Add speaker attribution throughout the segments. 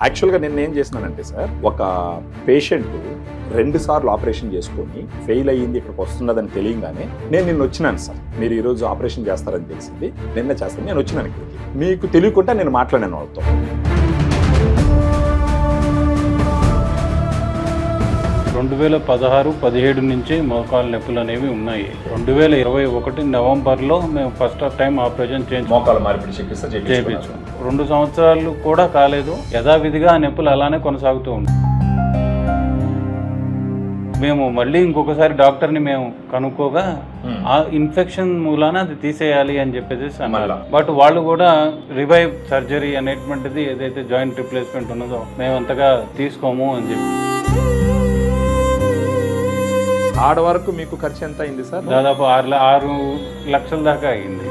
Speaker 1: యాక్చువల్గా నేను ఏం చేసినానంటే సార్, ఒక పేషెంట్ 2 సార్లు ఆపరేషన్ చేసుకొని ఫెయిల్ అయ్యింది, ఇక్కడికి వస్తున్నదని తెలియగానే నేను నిన్న వచ్చినాను సార్. మీరు ఈరోజు ఆపరేషన్ చేస్తారని తెలిసింది, నిన్న చేస్తాను, నేను వచ్చినాను ఇక్కడికి. మీకు తెలియకుండా నేను మాట్లాడాను వాళ్ళతో.
Speaker 2: రెండు 2016-17 నుంచి మోకాలు నొప్పులు అనేవి ఉన్నాయి. 2021 నవంబర్లో మేము ఫస్ట్ టైం ఆపరేషన్
Speaker 1: మోకాలు మార్పిడి చికిత్స
Speaker 2: చేయించాం. 2 సంవత్సరాలు కూడా కాలేదు, యథావిధిగా ఆ నొప్పులు అలానే కొనసాగుతూ ఉన్నాయి. మేము మళ్ళీ ఇంకొకసారి డాక్టర్ని మేము కనుక్కోగా ఆ ఇన్ఫెక్షన్ మూలాన అది తీసేయాలి అని చెప్పేసి అన్నారు. బట్ వాళ్ళు కూడా రివైవ్ సర్జరీ అనేటువంటిది ఏదైతే జాయింట్ రిప్లేస్మెంట్ ఉన్నదో మేము అంతగా తీసుకోము అని చెప్పి.
Speaker 1: ఆడ వరకు మీకు ఖర్చు ఎంత అయింది సార్?
Speaker 2: దాదాపు 6 లక్షల దాకా అయింది.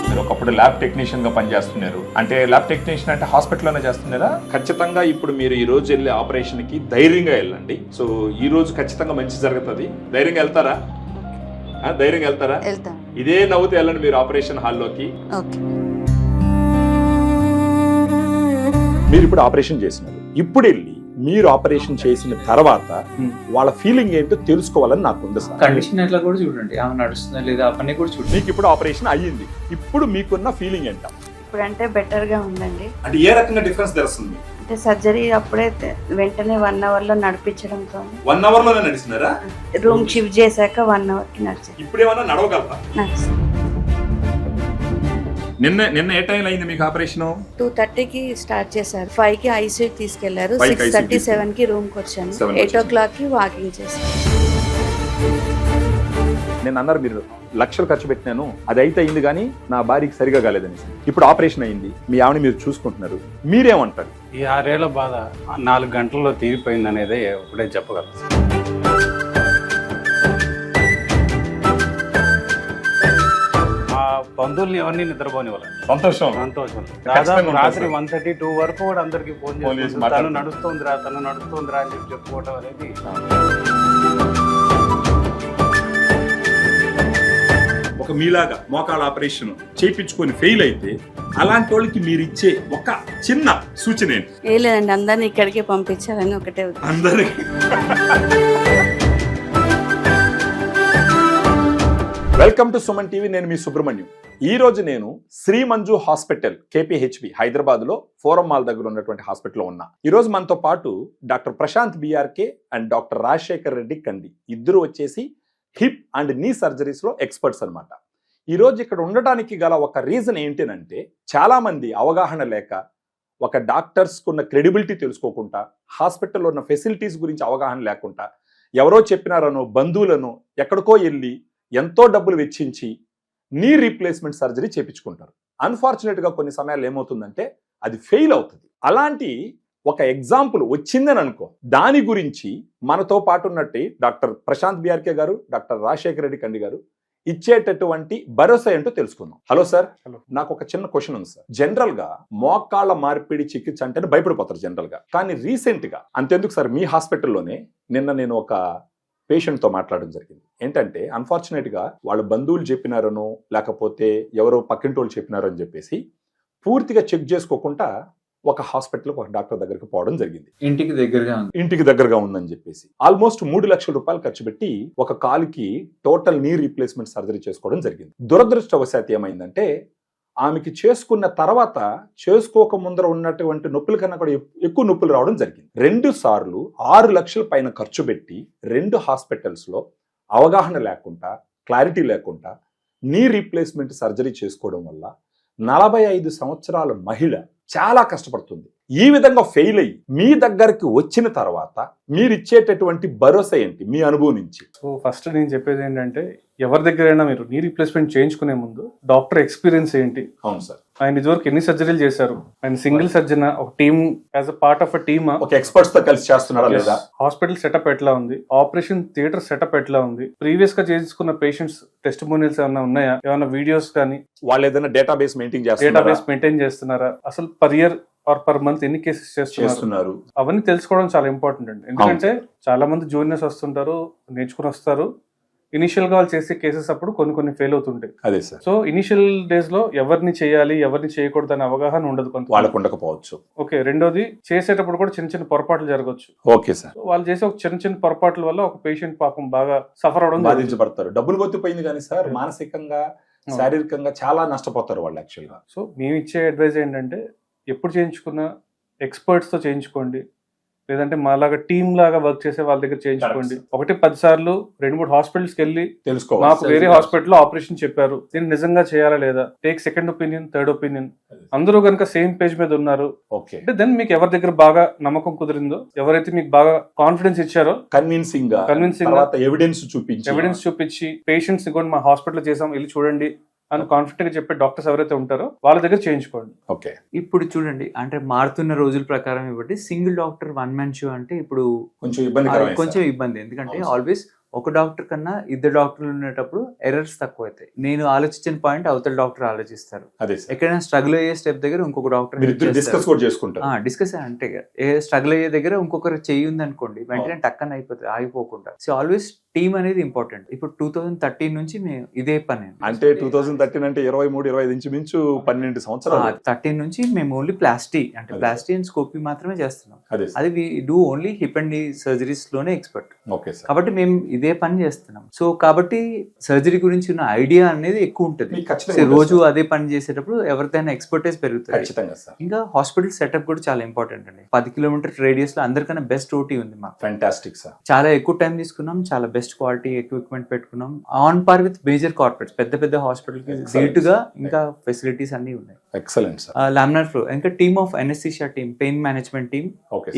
Speaker 1: మీరు ఒకప్పుడు ల్యాబ్ టెక్నీషియన్ గా పనిచేస్తున్నారు అంటే, ల్యాబ్ టెక్నీషియన్ అంటే హాస్పిటల్లోనే చేస్తున్నారా? ఖచ్చితంగా ఇప్పుడు మీరు ఈ రోజు వెళ్ళే ఆపరేషన్ కి ధైర్యంగా వెళ్ళండి. సో ఈ రోజు ఖచ్చితంగా మంచి జరుగుతుంది. ధైర్యంగా వెళ్తారా? ధైర్యంగా వెళ్తారా? ఇదే నవ్వుతూ వెళ్ళండి మీరు ఆపరేషన్ హాల్లోకి. మీరు ఇప్పుడు ఆపరేషన్ చేసినారు, ఇప్పుడు వెళ్ళి మీరు ఆపరేషన్ చేసిన తర్వాత వాళ్ళ ఫీలింగ్ ఏంటో తెలుసుకోవాలని నాకు ఉంది సార్.
Speaker 3: కండిషన్ ఎట్లా కూడా చూడండి, ఆమె నడుస్తుందా లేదా అవన్నీ కూడా చూడండి.
Speaker 1: మీకు ఇప్పుడు ఆపరేషన్ అయ్యింది, ఇప్పుడు మీకున్న ఫీలింగ్ ఏంట?
Speaker 4: ఇప్పుడు అంటే బెటర్ గా ఉందండి.
Speaker 1: అంటే ఏ రకంగా డిఫరెన్స్ తెలుస్తుంది?
Speaker 4: అంటే సర్జరీ అప్పుడే వెంటనే 1 hour లో నడిపించడంతో
Speaker 1: 1 hour లోనే నడిచినారా?
Speaker 4: రూమ్ షిఫ్ట్ చేశాక 1 hour కి నడిచాను.
Speaker 1: ఇప్పుడు ఏమన్నా నడవగలరా? నిన్న ఏ టైం అయింది మీకు ఆపరేషన్?
Speaker 4: 2:30కి స్టార్ట్ చేశారు, 5కి ఐసీయూకి తీసుకెళ్లారు, 6:37కి రూమ్ కి వచ్చాను, 8 o'clockకి వాకింగ్ చేశాను.
Speaker 1: నేను అన్నారు మీరు లక్షలు ఖర్చు పెట్టినాను, అది అయితే అయింది కానీ నా భార్యకి సరిగా కాలేదని. ఇప్పుడు ఆపరేషన్ అయింది, మీ ఆవిడ మీరు చూసుకుంటున్నారు, మీరేమంటారు?
Speaker 2: ఈ 6 ఏళ్ల బాధ 4 గంటల్లో తీరిపోయింది అనేది ఇప్పుడే చెప్పగలను. బంధువుల్ని ఎవరిని నిద్రపోనివ్వాలి.
Speaker 1: సంతోషం.
Speaker 2: దాదాపు రాత్రి 1:30-2 వరకు కూడా అందరికి ఫోన్ చేసి తను నడుస్తుందిరా అని చెప్పి చెప్పుకోవడం అనేది.
Speaker 1: ఒక మీలాగా మోకాళ్ళ ఆపరేషన్ చేయించుకొని ఫెయిల్ అయితే అలాంటి వాళ్ళకి మీరు ఇచ్చే ఒక చిన్న సూచన ఏంటి?
Speaker 4: ఏ లేదండి, అందరిని ఇక్కడికే పంపించాలని ఒకటే
Speaker 1: అందరికి. Welcome to Suman TV. నేను మీ సుబ్రహ్మణ్యం. ఈ రోజు నేను శ్రీ మంజు హాస్పిటల్ KPHB హైదరాబాద్ లో ఫోరం మాల్ దగ్గర ఉన్నటువంటి హాస్పిటల్లో ఉన్నా. ఈ రోజు మనతో పాటు doctor Prashanth BRK and doctor Rajasekhar Reddy కండి, ఇద్దరు వచ్చేసి హిప్ అండ్ నీ సర్జరీస్ లో ఎక్స్పర్ట్స్ అనమాట. ఈ రోజు ఇక్కడ ఉండటానికి గల ఒక రీజన్ ఏంటంటే, చాలా మంది అవగాహన లేక, ఒక డాక్టర్స్ కున్న క్రెడిబిలిటీ తెలుసుకోకుండా, హాస్పిటల్లో ఉన్న ఫెసిలిటీస్ గురించి అవగాహన లేకుండా, ఎవరో చెప్పినారనో బంధువులను ఎక్కడికో వెళ్ళి ఎంతో డబ్బులు వెచ్చించి నీ రీప్లేస్మెంట్ సర్జరీ చేయించుకుంటారు. అన్ఫార్చునేట్ గా కొన్ని సమయాలు ఏమవుతుందంటే అది ఫెయిల్ అవుతుంది. అలాంటి ఒక ఎగ్జాంపుల్ వచ్చిందని అనుకో, దాని గురించి మనతో పాటు ఉన్నట్టు డాక్టర్ ప్రశాంత్ BRK గారు, డాక్టర్ రాజశేఖర్ రెడ్డి కండి గారు ఇచ్చేటటువంటి భరోసా ఏంటో తెలుసుకుందాం. Hello sir. నాకు ఒక చిన్న క్వశ్చన్ ఉంది సార్. జనరల్ గా మోకాళ్ళ మార్పిడి చికిత్స అంటేనే భయపడిపోతారు జనరల్ గా, కానీ రీసెంట్ గా అంతెందుకు సార్, మీ హాస్పిటల్లోనే నిన్న నేను ఒక పేషెంట్ తో మాట్లాడడం జరిగింది. ఏంటంటే అన్ఫార్చునేట్ గా వాళ్ళ బంధువులు చెప్పినారనో లేకపోతే ఎవరో పక్కింటి వాళ్ళు చెప్పినారో అని చెప్పేసి పూర్తిగా చెక్ చేసుకోకుండా ఒక హాస్పిటల్ ఒక డాక్టర్ దగ్గరికి పోవడం జరిగింది. ఇంటికి దగ్గరగా ఉందని చెప్పేసి ఆల్మోస్ట్ 3 లక్షల రూపాయలు ఖర్చు పెట్టి ఒక కాలుకి టోటల్ నీ రీప్లేస్మెంట్ సర్జరీ చేసుకోవడం జరిగింది. దురదృష్టవశాత్తు ఏమైందంటే, ఆమెకి చేసుకున్న తర్వాత చేసుకోక ముందర ఉన్నటువంటి నొప్పుల కన్నా కూడా ఎక్కువ నొప్పులు రావడం జరిగింది. 2 సార్లు 6 లక్షల పైన ఖర్చు పెట్టి 2 హాస్పిటల్స్ లో అవగాహన లేకుండా, క్లారిటీ లేకుండా నీ రీప్లేస్మెంట్ సర్జరీ చేసుకోవడం వల్ల 45 సంవత్సరాల మహిళ చాలా కష్టపడుతుంది. ఈ విధంగా ఫెయిల్ అయ్యి మీ దగ్గరికి వచ్చిన తర్వాత మీరు ఇచ్చేటటువంటి భరోసా ఏంటి మీ అనుభవం నుంచి?
Speaker 5: సో ఫస్ట్ నేను చెప్పేది ఏంటంటే, ఎవరి దగ్గరైనా మీరు నీ రీప్లేస్మెంట్ చేయించుకునే ముందు డాక్టర్ ఎక్స్పీరియన్స్ ఏంటి.
Speaker 1: అవును సార్.
Speaker 5: ఆయన ఇదివరకు ఎన్ని సర్జరీలు చేశారు, ఆయన సింగిల్ సర్జన్, ఒక team, as a part of a team,
Speaker 1: ఒక ఎక్స్పర్ట్స్ తో కలిసి చేస్తున్నారా లేదా,
Speaker 5: హాస్పిటల్ సెటప్ ఎట్లా ఉంది, ఆపరేషన్ థియేటర్ సెటప్ ఎట్లా ఉంది, ప్రీవియస్ గా చేసుకున్న పేషెంట్స్ టెస్టిమోనియల్స్ ఏమైనా ఉన్నాయా, ఏమైనా వీడియోస్ కానీ,
Speaker 1: వాళ్ళు ఏదైనా డేటాబేస్ మెయింటైన్
Speaker 5: చేస్తున్నారా, అసలు per year are per month ఎన్ని కేసెస్ చేస్తున్నారు, అవన్నీ తెలుసుకోవడం చాలా ఇంపార్టెంట్ అండి. ఎందుకంటే చాలా మంది జూనియర్స్ వస్తుంటారు, నేర్చుకుని వస్తారు, ఇనిషియల్ గా వాళ్ళు చేసే కేసెస్ అప్పుడు కొన్ని ఫెయిల్ అవుతుంటాయి.
Speaker 1: అదే సార్,
Speaker 5: సో ఇనిషియల్ డేస్ లో ఎవరిని చేయాలి ఎవరిని చేయకూడదు అనే అవగాహన ఉండదు కొంత
Speaker 1: వాళ్ళకు ఉండకపోవచ్చు.
Speaker 5: ఓకే, రెండోది చేసేటప్పుడు కూడా చిన్న చిన్న పొరపాట్లు జరగవచ్చు.
Speaker 1: ఓకే సార్,
Speaker 5: సో వాళ్ళు చేసే ఒక చిన్న పొరపాట్ల వల్ల ఒక పేషెంట్ పాపం బాగా సఫర్ అవడం జరుగుతుంది.
Speaker 1: బాధించబడతారు. డబ్బులు కొద్దిపోయింది కానీ సార్ మానసికంగా శారీరకంగా చాలా నష్టపోతారు వాళ్ళు యాక్చువల్ గా.
Speaker 5: సో మేము ఇచ్చే అడ్వైజ్ ఏంటంటే ఎప్పుడు చేయించుకున్న ఎక్స్పర్ట్స్ తో చేయించుకోండి, లేదంటే మాలాగా టీమ్ లాగా వర్క్ చేసే వాళ్ళ దగ్గర చేయించుకోండి. 1-10 సార్లు 2-3 హాస్పిటల్స్కి వెళ్ళి
Speaker 1: తెలుసుకోవాలి,
Speaker 5: మాకు వేరే హాస్పిటల్లో ఆపరేషన్ చెప్పారు, దీన్ని నిజంగా చేయాలా లేదా, take second opinion, third opinion. అందరూ కనుక సేమ్ పేజ్ మీద ఉన్నారు
Speaker 1: ఓకే
Speaker 5: అంటే దెన్ మీకు ఎవరి దగ్గర బాగా నమ్మకం కుదిరిందో, ఎవరైతే మీకు బాగా కాన్ఫిడెన్స్ ఇచ్చారో,
Speaker 1: కన్విన్సింగ్ ఎవిడెన్స్
Speaker 5: చూపించి పేషెంట్స్ కూడా మా హాస్పిటల్ చేసాం వెళ్ళి చూడండి అని కాన్ఫిడెంట్ గా చెప్పే డాక్టర్స్ ఎవరైతే ఉంటారో వాళ్ళ దగ్గర చేయించుకోండి.
Speaker 1: ఓకే,
Speaker 3: ఇప్పుడు చూడండి, అంటే మారుతున్న రోజుల ప్రకారం ఇవ్వండి, సింగిల్ డాక్టర్ 1 man షో అంటే ఇప్పుడు
Speaker 1: కొంచెం ఇబ్బంది,
Speaker 3: కొంచెం ఇబ్బంది. ఎందుకంటే ఆల్వేస్ ఒక డాక్టర్ కన్నా 2 డాక్టర్లు ఉండేటప్పుడు ఎర్రర్స్ తక్కువ అవుతాయి. నేను ఆలోచించిన పాయింట్ అవతల డాక్టర్ ఆలోచిస్తారు. ఎక్కడైనా స్ట్రగుల్ అయ్యే స్టెప్ దగ్గర ఇంకొక డాక్టర్ డిస్కస్ అంటే స్ట్రగుల్ అయ్యే దగ్గర ఇంకొకరు చెయ్యి ఉంది అనుకోండి, వెంటనే టక్కన అయిపోతుంది, ఆగిపోకుండా. సో ఆల్వేస్ టీమ్ అనేది ఇంపార్టెంట్. ఇప్పుడు 2013 నుంచి మేము ఇదే పని,
Speaker 1: అంటే 2013 అంటే 23-25 ఇంచుమించు 12 సంవత్సరాలు.
Speaker 3: 13 నుంచి మేము ఓన్లీ ప్లాస్టీ అండ్ స్కోపీ మాత్రమే చేస్తున్నాం. అది we do only hip and knee surgeries లోనే ఎక్స్పర్ట్. కాబట్టి మేము ఇదే పని చేస్తున్నాం. సో కాబట్టి సర్జరీ గురించి ఉన్న ఐడియా అనేది ఎక్కువ ఉంటుంది. రోజు అదే పని చేసేటప్పుడు ఎవరిదైనా ఎక్స్పర్టైజ్ పెరుగుతుంది. ఇంకా హాస్పిటల్ సెటప్ కూడా చాలా ఇంపార్టెంట్ అండి. 10 కిలోమీటర్ రేడియస్ లో అందరికన్నా బెస్ట్ ఓటీ ఉంది మాకు.
Speaker 1: ఫ్యాంటాస్టిక్ సార్,
Speaker 3: చాలా ఎక్కువ టైం తీసుకున్నాం, చాలా బెస్ట్ క్వాలిటీ ఎక్విప్మెంట్ పెట్టుకున్నాం. On par with major corporates, పెద్ద హాస్పిటల్ కి సీటుగా ఇంకా ఫెసిలిటీస్ అన్ని ఉన్నాయి.
Speaker 1: Excellent sir.
Speaker 3: లామినార్ ఫ్లో, ఇంకా team of anaesthesia team, pain management team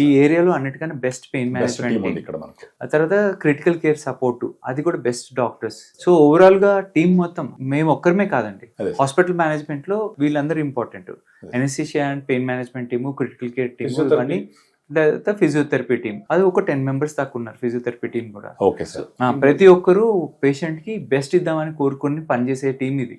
Speaker 3: ఈ ఏరియాలో అన్నిటికన్నా బెస్ట్ పెయిన్ మేనేజ్మెంట్ టీమ్. ఆ తర్వాత క్రిటికల్ కేర్ సపోర్ట్, అది కూడా బెస్ట్ డాక్టర్స్. సో ఓవరాల్ గా టీమ్ మొత్తం మేము ఒక్కరమే కాదండి, హాస్పిటల్ మేనేజ్మెంట్ లో వీళ్ళందరూ important. Anaesthesia and pain management team, critical care team, ఇవన్నీ ఫిజియోథెరపీ టీమ్, అది ఒక 10 members దాకా ఉన్నారు ఫిజియోథెరపీ టీమ్ కూడా. ప్రతి ఒక్కరు పేషెంట్ కి బెస్ట్ ఇద్దామని కోరుకుని పనిచేసే టీం ఇది.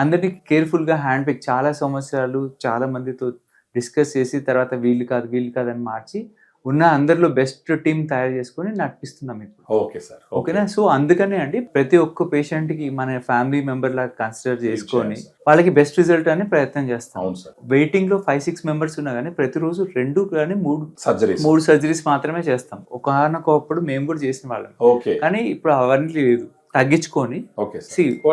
Speaker 3: అందరికి కేర్ఫుల్ గా హ్యాండ్ పిక్, చాలా సంవత్సరాలు చాలా మందితో డిస్కస్ చేసి తర్వాత వీళ్ళు కాదు అని మార్చి ఉన్న అందరిలో బెస్ట్ టీం తయారు చేసుకుని నడిపిస్తున్నాం ఇప్పుడు. ఓకేనా? సో అందుకనే అండి ప్రతి ఒక్క పేషెంట్ కి మన ఫ్యామిలీ మెంబర్ లాగా కన్సిడర్ చేసుకొని వాళ్ళకి బెస్ట్ రిజల్ట్ అని ప్రయత్నం చేస్తాం. వెయిటింగ్ లో 5-6 members ఉన్నా కానీ ప్రతిరోజు 2 కానీ 3 సర్జరీస్ మాత్రమే చేస్తాం. ఒకనొకప్పుడు మేము కూడా చేసిన వాళ్ళం, కానీ ఇప్పుడు అవన్నీ లేదు. తగ్గించుకొని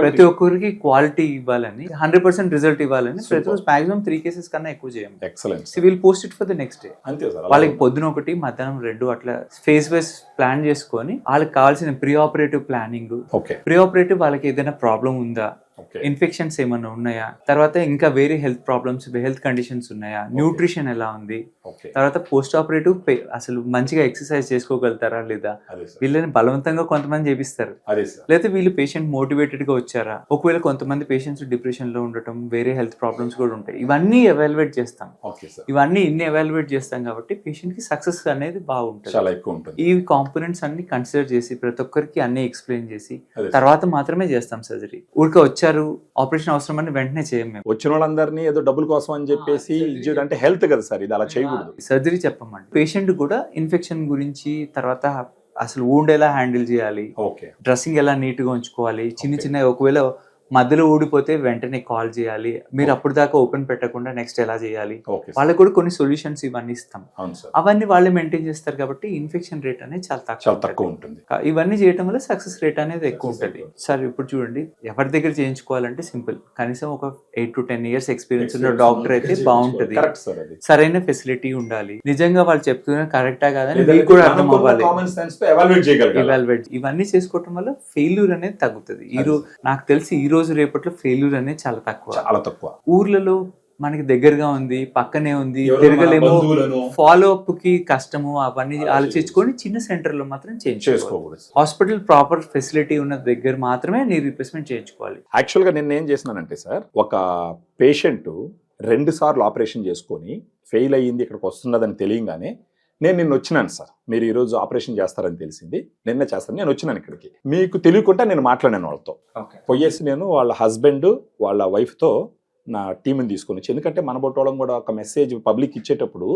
Speaker 3: ప్రతి ఒక్కరికి క్వాలిటీ ఇవ్వాలని, 100% రిజల్ట్ ఇవ్వాలని ప్రతిరోజు మాక్సిమం 3 cases కన్నా ఎక్కువ చేయండి. Will post it for the next day. వాళ్ళకి పొద్దున 1, మధ్యాహ్నం 2 అట్లా ఫేస్ వైస్ ప్లాన్ చేసుకొని వాళ్ళకి కావాల్సిన pre operative planning, pre operative వాళ్ళకి ఏదైనా ప్రాబ్లం ఉందా, ఇన్ఫెక్షన్స్ ఏమైనా ఉన్నాయా, తర్వాత ఇంకా వేరే హెల్త్ ప్రాబ్లమ్స్, హెల్త్ కండిషన్స్ ఉన్నాయా, న్యూట్రిషన్ ఎలా ఉంది, తర్వాత పోస్ట్ ఆపరేటివ్ అసలు మంచిగా ఎక్సర్సైజ్ చేసుకోగలుగుతారా లేదా, వీళ్ళని బలవంతంగా కొంతమంది చేపిస్తారు, లేదా వీళ్ళు పేషెంట్ మోటివేటెడ్ గా వచ్చారా, ఒకవేళ కొంతమంది పేషెంట్స్ డిప్రెషన్ లో ఉండటం, వేరే హెల్త్ ప్రాబ్లమ్స్ కూడా ఉంటాయి. ఇవన్నీ ఎవాల్యుయేట్ చేస్తాం. ఇన్ని ఎవాల్యుయేట్ చేస్తాం కాబట్టి పేషెంట్ కి సక్సెస్ అనేది బాగుంటుంది. ఈ కాంపోనెంట్స్ అన్ని కన్సిడర్ చేసి ప్రతి ఒక్కరికి అన్ని ఎక్స్ప్లెయిన్ చేసి తర్వాత మాత్రమే చేస్తాం సర్జరీ. ఊరికే వచ్చారు ఆపరేషన్ అవసరం అని వెంటనే చేయం. మేము
Speaker 1: వచ్చిన వాళ్ళందరినీ ఏదో డబ్బుల కోసం అని చెప్పేసి అంటే హెల్త్ కదా సార్, ఇది అలా చేయకూడదు.
Speaker 3: సర్జరీ చెప్పమండి, పేషెంట్ కూడా ఇన్ఫెక్షన్ గురించి, తర్వాత అసలు వూండ్ ఎలా హ్యాండిల్ చేయాలి, డ్రెస్సింగ్ ఎలా నీట్ గా ఉంచుకోవాలి, చిన్న ఒకవేళ మధ్యలో ఊడిపోతే వెంటనే కాల్ చేయాలి, మీరు అప్పుడు దాకా ఓపెన్ పెట్టకుండా నెక్స్ట్ ఎలా చేయాలి, వాళ్ళకి కూడా కొన్ని సొల్యూషన్స్ ఇవన్నీ ఇస్తాం. అవన్నీ వాళ్ళే మెయింటైన్ చేస్తారు కాబట్టి ఇన్ఫెక్షన్ రేట్ అనేది చాలా తక్కువ ఉంటుంది. ఇవన్నీ చేయడం వల్ల సక్సెస్ రేట్ అనేది ఎక్కువ ఉంటుంది. సార్ ఇప్పుడు చూడండి, ఎవరి దగ్గర చేయించుకోవాలంటే సింపుల్, కనీసం ఒక 8 to 10 years ఎక్స్పీరియన్స్ ఉన్న డాక్టర్ అయితే బాగుంటది. సరైన ఫెసిలిటీ ఉండాలి, నిజంగా వాళ్ళు చెప్తున్నారు కరెక్టా కాదని మీకు కూడా అర్థం అవ్వాలి, ఎవాల్యుయేట్. ఇవన్నీ చేసుకోవటం వల్ల ఫెయిల్యూర్ అనేది తగ్గుతుంది. నాకు తెలిసి ఈ రోజు రేపట్లో ఫెయిల్యూర్ అనేది చాలా తక్కువ. ఊర్లలో మనకి దగ్గరగా ఉంది, పక్కనే ఉంది, తిరగలేము, ఫాలో అప్ కి కష్టము, అవన్నీ ఆలోచించుకొని చిన్న సెంటర్ లో మాత్రం చేయించుకోకూడదు. హాస్పిటల్ ప్రాపర్ ఫెసిలిటీ ఉన్న దగ్గర మాత్రమే నీ రీప్లేస్మెంట్ చేయించుకోవాలి.
Speaker 1: యాక్చువల్ గా నేను ఏం చేసినానంటే సార్, ఒక పేషెంట్ 2 సార్లు ఆపరేషన్ చేసుకొని ఫెయిల్ అయ్యింది, ఇక్కడికి వస్తున్నదని తెలియగానే నేను నిన్న వచ్చినాను సార్, మీరు ఈరోజు ఆపరేషన్ చేస్తారని తెలిసింది, నిన్న చేస్తాను, నేను వచ్చినాను ఇక్కడికి. మీకు తెలియకుండా నేను మాట్లాడాను వాళ్ళతో, పోయేసి నేను వాళ్ళ హస్బెండ్ వాళ్ళ వైఫ్తో నా టీంని తీసుకొని వచ్చి, ఎందుకంటే మన బొట్టోళం కూడా ఒక మెసేజ్ పబ్లిక్ ఇచ్చేటప్పుడు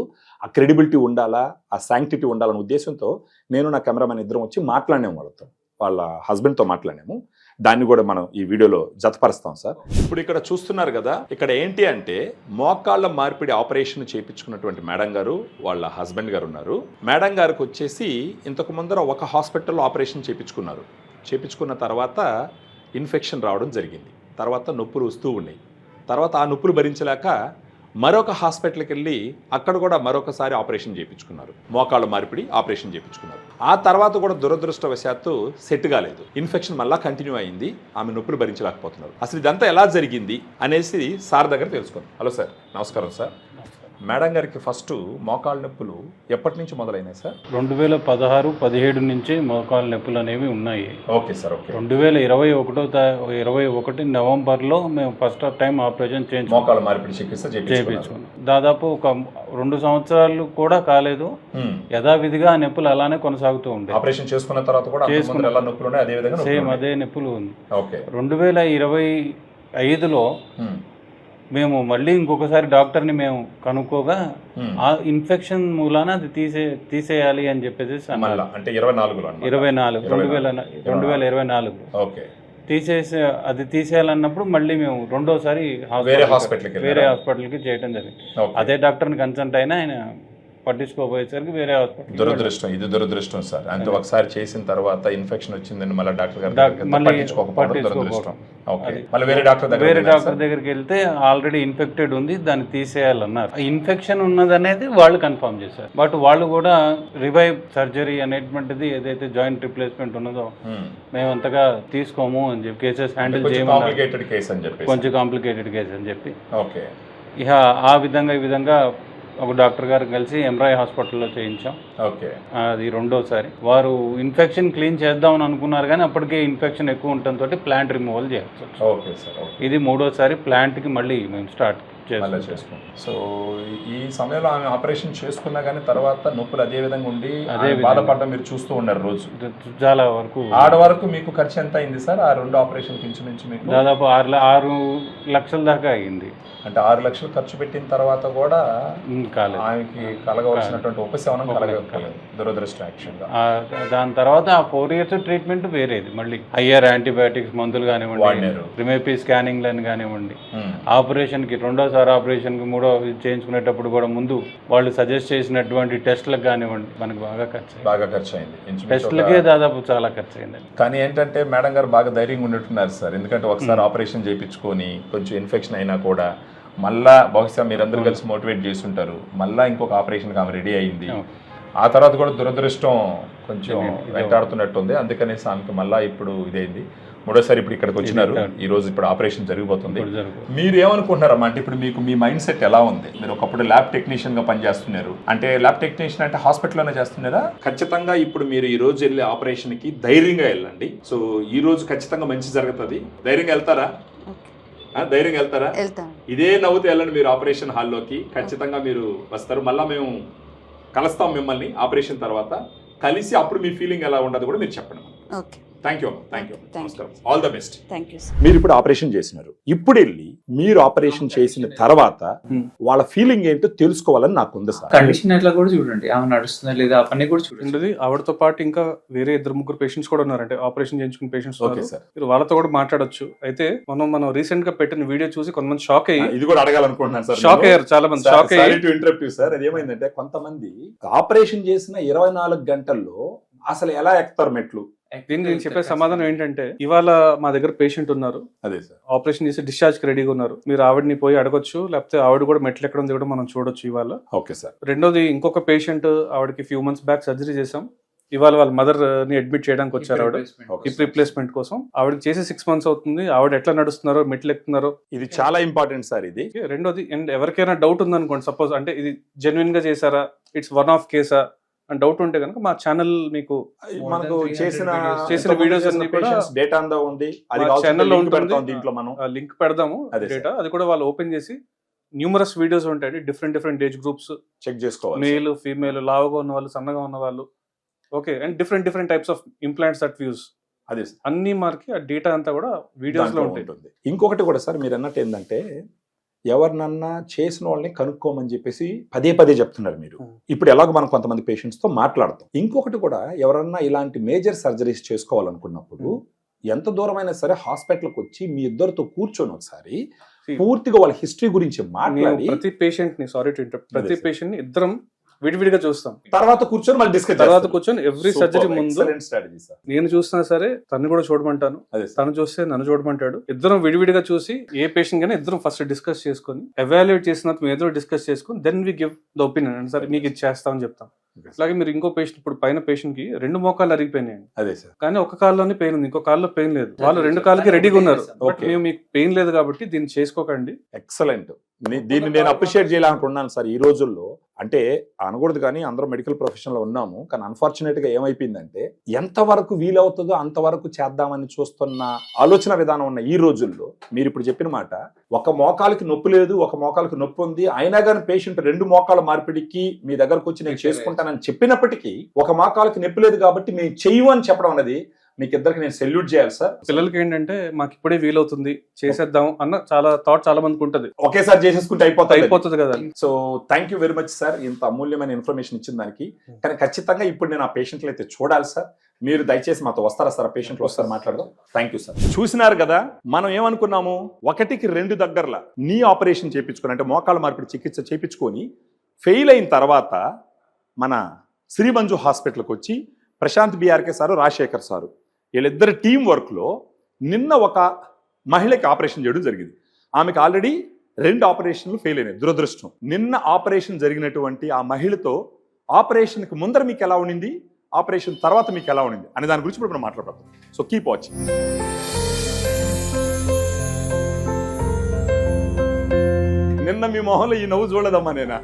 Speaker 1: ఆ క్రెడిబిలిటీ ఉండాలా, ఆ శాంక్టిటీ ఉండాలనే ఉద్దేశంతో నేను నా కెమెరామెన్ ఇద్దరం వచ్చి మాట్లాడినాం వాళ్ళతో. వాళ్ళ హస్బెండ్తో మాట్లాడాము. దాన్ని కూడా మనం ఈ వీడియోలో జతపరుస్తాం సార్. ఇప్పుడు ఇక్కడ చూస్తున్నారు కదా, ఇక్కడ ఏంటి అంటే మోకాళ్ళ మార్పిడి ఆపరేషన్ చేయించుకున్నటువంటి మేడం గారు వాళ్ళ హస్బెండ్ గారు ఉన్నారు. మేడం గారికి వచ్చేసి ఇంతకు ముందర ఒక హాస్పిటల్లో ఆపరేషన్ చేయించుకున్న తర్వాత ఇన్ఫెక్షన్ రావడం జరిగింది. తర్వాత నొప్పులు వస్తూ ఉన్నాయి. తర్వాత ఆ నొప్పులు భరించలేక మరొక హాస్పిటల్కి వెళ్ళి అక్కడ కూడా మరొకసారి ఆపరేషన్ చేయించుకున్నారు. మోకాళ్ళ మార్పిడి ఆపరేషన్ చేయించుకున్నారు. ఆ తర్వాత కూడా దురదృష్టవశాత్తు సెట్ కాలేదు. ఇన్ఫెక్షన్ మళ్ళీ కంటిన్యూ అయింది. ఆమె నొప్పులు భరించలేకపోతున్నారు. అసలు ఇదంతా ఎలా జరిగింది అనేసి సార్ దగ్గర తెలుసుకుందాం. హలో సార్, నమస్కారం సార్. మేడం గారికి ఫస్ట్ మోకాళ్ళ నొప్పులు ఎప్పటి నుంచి మొదలైనాయి సార్?
Speaker 2: 2016-17 నుంచి మోకాళ్ళ నొప్పులు అనేవి ఉన్నాయి.
Speaker 1: Okay sir. ఓకే.
Speaker 2: 2021 నవంబర్లో మేము ఫస్ట్ టైం ఆపరేషన్
Speaker 1: మోకాళ్ళ మార్పిడి చికిత్స చేయించుకున్నాం.
Speaker 2: దాదాపు ఒక 2 సంవత్సరాలు కూడా కాలేదు. యథావిధిగా ఆ నొప్పులు అలానే కొనసాగుతూ ఉండే.
Speaker 1: ఆపరేషన్ చేసుకున్న తర్వాత కూడా ఎలా నొప్పులు ఉన్నాయి అదే విధంగా
Speaker 2: సేమ్ అదే నొప్పులు ఉంది.
Speaker 1: ఓకే.
Speaker 2: 2025లో మేము మళ్ళీ ఇంకొకసారి డాక్టర్ని మేము కనుక్కోగా ఆ ఇన్ఫెక్షన్ మూలాన అది తీసేయాలి అని చెప్పేసి అన్నారు.
Speaker 1: అంటే
Speaker 2: 2024
Speaker 1: ఓకే.
Speaker 2: అది తీసేయాలన్నప్పుడు మళ్ళీ మేము రెండోసారి వేరే హాస్పిటల్కి చేయడం జరిగింది. అదే డాక్టర్ని కన్సల్ట్ అయినా ఆయన పట్టించుకోపోయేసరికి వేరే హాస్పిటల్.
Speaker 1: దురదృష్టం సార్. అంటే ఒకసారి చేసిన తర్వాత ఇన్ఫెక్షన్ వచ్చిందని మళ్ళీ డాక్టర్ గారు వేరే డాక్టర్
Speaker 2: దగ్గరికి వెళ్తే ఆల్రెడీ ఇన్ఫెక్టెడ్ ఉంది, దాన్ని తీసేయాలన్నారు. ఇన్ఫెక్షన్ ఉన్నదనేది వాళ్ళు కన్ఫర్మ్ చేశారు. బట్ వాళ్ళు కూడా రివైవ్ సర్జరీ అనేటువంటిది ఏదైతే జాయింట్ రిప్లేస్మెంట్ ఉన్నదో మేము అంతగా తీసుకోము అని చెప్పి కేసెస్ హ్యాండిల్ చేయమన్నారు. కొంచెం కాంప్లికేటెడ్ కేసు అని చెప్పి ఇక ఈ విధంగా ఒక డాక్టర్ గారు కలిసి ఎంరాయ్ హాస్పిటల్లో చేయించాం.
Speaker 1: ఓకే.
Speaker 2: అది రెండోసారి. వారు ఇన్ఫెక్షన్ క్లీన్ చేద్దామని అనుకున్నారు కానీ అప్పటికే ఇన్ఫెక్షన్ ఎక్కువ ఉండటంతో ప్లాంట్ రిమూవల్ చేయాల్సి వచ్చింది.
Speaker 1: Okay sir.
Speaker 2: ఇది మూడోసారి ప్లాంట్కి మళ్ళీ మేము స్టార్ట్
Speaker 1: చేసుకున్నాం. సో ఈ సమయంలో ఆమె ఆపరేషన్ చేసుకున్నా కానీ తర్వాత నొప్పులు అదే విధంగా ఉండి బాధపడడం మీరు చూస్తూ ఉన్నారు రోజు.
Speaker 2: చాలా వరకు
Speaker 1: వరకు మీకు ఖర్చు ఎంత అయింది సార్? ఆ 2 ఆపరేషన్ నుంచి మీకు
Speaker 2: దాదాపు 6 లక్షల దాకా అయింది.
Speaker 1: అంటే 6 లక్షలు ఖర్చు పెట్టిన తర్వాత కూడా ఆమెకి కలగవలసినటువంటి ఉపశమనం కలగలేదు. దురదృష్టం యాక్చువల్గా.
Speaker 2: దాని తర్వాత ఆ 4 years ట్రీట్మెంట్ వేరేది. మళ్ళీ హయ్యర్ యాంటీబయాటిక్స్ మందులు కానివ్వండి, రిమేపీ స్కానింగ్లను కానివ్వండి, ఆపరేషన్కి రెండోసారి ఆపరేషన్కి మూడో చేయించుకునేటప్పుడు కూడా ముందు వాళ్ళు సజెస్ట్ చేసినటువంటి టెస్ట్లకు కానివ్వండి మనకు బాగా ఖర్చు అయింది. టెస్ట్లకే దాదాపు చాలా ఖర్చు అయింది.
Speaker 1: కానీ ఏంటంటే మేడం గారు బాగా ధైర్యంగా ఉన్నట్టున్నారు సార్. ఎందుకంటే ఒకసారి ఆపరేషన్ చేయించుకొని కొంచెం ఇన్ఫెక్షన్ అయినా కూడా మళ్ళా బహుశా మీరందరూ కలిసి మోటివేట్ చేస్తుంటారు. మళ్ళీ ఇంకొక ఆపరేషన్కి ఆమె రెడీ అయింది. ఆ తర్వాత కూడా దురదృష్టం కొంచెం వెంటాడుతున్నట్టుంది. అందుకనేసి ఆమెకి మళ్ళీ ఇప్పుడు ఇదైంది. మూడోసారి ఇప్పుడు ఇక్కడికి వచ్చినారు. ఈ రోజు ఇప్పుడు ఆపరేషన్ జరిగిపోతుంది. మీరు ఏమనుకుంటున్నారమ్మా? అంటే ఇప్పుడు మీకు మీ మైండ్ సెట్ ఎలా ఉంది? మీరు ఒకప్పుడు ల్యాబ్ టెక్నీషియన్ గా పనిచేస్తున్నారు. అంటే ల్యాబ్ టెక్నీషియన్ అంటే హాస్పిటల్లోనే చేస్తున్నారా? ఖచ్చితంగా ఇప్పుడు మీరు ఈ రోజు వెళ్ళే ఆపరేషన్ కి ధైర్యంగా వెళ్ళండి. సో ఈ రోజు ఖచ్చితంగా మంచి జరుగుతుంది. ధైర్యంగా వెళ్తారా? ఇదే నవ్వుతూ వెళ్ళండి మీరు ఆపరేషన్ హాల్లోకి. ఖచ్చితంగా మీరు వస్తారు. మళ్ళీ మేము కలుస్తాం మిమ్మల్ని ఆపరేషన్ తర్వాత. కలిసి అప్పుడు మీ ఫీలింగ్ ఎలా ఉండదు కూడా మీరు చెప్పండి. Thank you. All the best. మీరు ఇప్పుడు ఆపరేషన్ చేసినారు. ఇప్పుడు వెళ్ళి మీరు ఆపరేషన్ చేసిన తర్వాత వాళ్ళ ఫీలింగ్ ఏంటో తెలుసుకోవాలని నాకు ఉంది సార్.
Speaker 3: కండిషన్ ఎట్లా కూడా చూడండి, ఆమె నడుస్తుందా లేదా అవన్నీ కూడా చూడండి.
Speaker 5: ఆవిడతో పాటు ఇంకా వేరే 2-3 పేషెంట్స్ కూడా ఉన్నారంటే ఆపరేషన్ చేయించుకున్న పేషెంట్స్. మీరు వాళ్ళతో కూడా మాట్లాడొచ్చు. అయితే మనం రీసెంట్ గా పెట్టిన వీడియో చూసి కొంతమంది షాక్ అయ్యి,
Speaker 1: ఇది కూడా అడగాలనుకుంటున్నాను సార్.
Speaker 5: షాక్ అయ్యారు చాలా మంది. షాక్ అయ్యి
Speaker 1: ఇంటర్వ్యూ సార్. అది ఏమైందంటే కొంతమంది ఆపరేషన్ చేసిన 24 గంటల్లో అసలు ఎలా ఎక్కుతారు మెట్లు?
Speaker 5: దీనికి నేను చెప్పే సమాధానం ఏంటంటే, ఇవాళ మా దగ్గర పేషెంట్ ఉన్నారు,
Speaker 1: అదే సార్,
Speaker 5: ఆపరేషన్ చేసి డిశ్చార్జ్ కి రెడీగా ఉన్నారు. మీరు ఆవిడని పోయి అడగొచ్చు, లేకపోతే ఆవిడ కూడా మెట్లు ఎక్కడ ఉంది కూడా మనం చూడొచ్చు ఇవాళ.
Speaker 1: Okay sir.
Speaker 5: రెండోది, ఇంకొక పేషెంట్ ఆవిడకి ఫ్యూ మంత్స్ బ్యాక్ సర్జరీ చేసాం. ఇవాళ వాళ్ళ మదర్ ని అడ్మిట్ చేయడానికి వచ్చారు. ఆవిడ హిప్ రిప్లేస్మెంట్ కోసం. ఆవిడకి చేసి 6 months అవుతుంది. ఆవిడ ఎట్లా నడుస్తున్నారో, మెట్లు ఎక్కుతున్నారో,
Speaker 1: ఇది చాలా ఇంపార్టెంట్ సార్ ఇది.
Speaker 5: రెండోది, అండ్ ఎవరికైనా డౌట్ ఉందనుకోండి, సపోజ్ అంటే ఇది జెన్యున్ గా చేశారా, ఇట్స్ వన్ ఆఫ్ కేసా అని డౌట్ ఉంటే కనుక మా ఛానల్ మీకు
Speaker 1: మనకు చేసిన
Speaker 5: వీడియోస్ అన్ని కూడా
Speaker 1: డేటా అంతా ఉంది,
Speaker 5: ఛానల్లో ఉంటుంది. దీంట్లో మనం లింక్ పెడదాము డేటా. అది కూడా వాళ్ళు ఓపెన్ చేసి న్యూమరస్ వీడియోస్ ఉంటాయి. డిఫరెంట్ ఏజ్ గ్రూప్స్ చెక్ చేసుకోవాలి. మేల్, ఫీమేల్, లావుగా ఉన్న వాళ్ళు, సన్నగా ఉన్న వాళ్ళు, okay, and different types of implants that views.
Speaker 1: అదే
Speaker 5: అన్ని మార్కి ఆ డేటా అంతా కూడా వీడియోస్ లో ఉంటుంది.
Speaker 1: ఇంకొకటి కూడా సార్, మీరు అన్నట్టు ఏంటంటే ఎవరినన్నా చేసిన వాళ్ళని కనుక్కోమని చెప్పేసి పదే పదే చెప్తున్నారు మీరు. ఇప్పుడు ఎలాగో మనం కొంతమంది పేషెంట్స్ తో మాట్లాడతాం. ఇంకొకటి కూడా, ఎవరన్నా ఇలాంటి మేజర్ సర్జరీస్ చేసుకోవాలనుకున్నప్పుడు ఎంత దూరమైనా సరే హాస్పిటల్కి వచ్చి మీ ఇద్దరితో కూర్చొని ఒకసారి పూర్తిగా వాళ్ళ హిస్టరీ గురించి మాట్లాడి,
Speaker 5: ప్రతి పేషెంట్ ని ప్రతి పేషెంట్ ని ఇద్దరం విడివిడిగా చూస్తాం,
Speaker 1: తర్వాత కూర్చొని మళ్ళీ డిస్కస్,
Speaker 5: తర్వాత కూర్చొని ఎవ్రీ సర్జరీ ముందు నేను చూస్తున్నా సరే తను కూడా చూడమంటాను, తను చూస్తే నన్ను చూడమంటాడు. ఇద్దరం విడివిడిగా చూసి ఏ పేషెంట్ గానీ ఇద్దరం ఫస్ట్ డిస్కస్ చేసుకుని ఎవాల్యుయేట్ చేసిన మేము ఇద్దరు డిస్కస్ చేసుకుని then we give the opinion. సరే మీకు ఇది చేస్తామని చెప్తాం. అలాగే మీరు ఇంకో పేషెంట్, ఇప్పుడు పైన పేషెంట్ కి 2 మోకాళ్ళు అరిగిపోయినాయండి,
Speaker 1: అదే సార్,
Speaker 5: కానీ ఒక కాల్లోనే పెయిన్ ఉంది, ఇంకో కాల్లో పెయిన్ లేదు. వాళ్ళు 2 కాళ్ళకి రెడీగా ఉన్నారు. మేము మీకు పెయిన్ లేదు కాబట్టి దీన్ని చేసుకోకండి.
Speaker 1: ఎక్సలెంట్. దీన్ని నేను అప్రిషియేట్ చేయాలనుకున్నాను సార్. ఈ రోజుల్లో అంటే అనకూడదు కానీ అందరూ మెడికల్ ప్రొఫెషన్ లో ఉన్నాము, కానీ అన్ఫార్చునేట్ గా ఏమైపోయిందంటే ఎంతవరకు వీలవుతుందో అంతవరకు చేద్దామని చూస్తున్న ఆలోచన విధానం ఉన్న ఈ రోజుల్లో మీరు ఇప్పుడు చెప్పిన మాట, ఒక మోకాలకి నొప్పి లేదు, ఒక మోకాలకి నొప్పి ఉంది, అయినా కానీ పేషెంట్ 2 మోకాల మార్పిడికి మీ దగ్గరకు వచ్చి నేను చేసుకుంటానని చెప్పినప్పటికీ ఒక మోకాలకి నొప్పి లేదు కాబట్టి మేము చెయ్యు అని చెప్పడం అనేది మీకు ఇద్దరికి నేను సెల్యూట్ చేయాలి సార్.
Speaker 5: పిల్లలకి ఏంటంటే మాకు ఇప్పుడే వీలవుతుంది చేసేద్దాం అన్న చాలా మందికి ఉంటది,
Speaker 1: ఒకేసారి చేసేసుకుంటే
Speaker 5: అయిపోతుంది కదా.
Speaker 1: So thank you very much sir, ఇంత అమూల్యమైన ఇన్ఫర్మేషన్ ఇచ్చిన దానికి. కానీ ఖచ్చితంగా ఇప్పుడు నేను ఆ పేషెంట్లు అయితే చూడాలి సార్. మీరు దయచేసి మాతో వస్తారా సార్? ఆ పేషెంట్లు వస్తారు, మాట్లాడదాం. Thank you sir. చూసినారు కదా, మనం ఏమనుకున్నాము, 1కి 2 దగ్గరలా నీ ఆపరేషన్ చేయించుకొని, అంటే మోకాళ్ళ మార్పిడి చికిత్స చేయించుకొని ఫెయిల్ అయిన తర్వాత మన శ్రీ మంజు హాస్పిటల్కి వచ్చి Prashant BRK sir, Rajasekhar sir, వీళ్ళిద్దరి టీం వర్క్లో నిన్న ఒక మహిళకి ఆపరేషన్ చేయడం జరిగింది. ఆమెకు ఆల్రెడీ 2 ఆపరేషన్లు ఫెయిల్ అయినాయి, దురదృష్టం. నిన్న ఆపరేషన్ జరిగినటువంటి ఆ మహిళతో ఆపరేషన్కి ముందర మీకు ఎలా ఉండింది, ఆపరేషన్ తర్వాత మీకు ఎలా ఉండింది అనే దాని గురించి ఇప్పుడు మనం మాట్లాడతాం. So keep watching. నిన్న మీ మొహంలో ఈ నవ్వు చూడదమ్మా నేనా.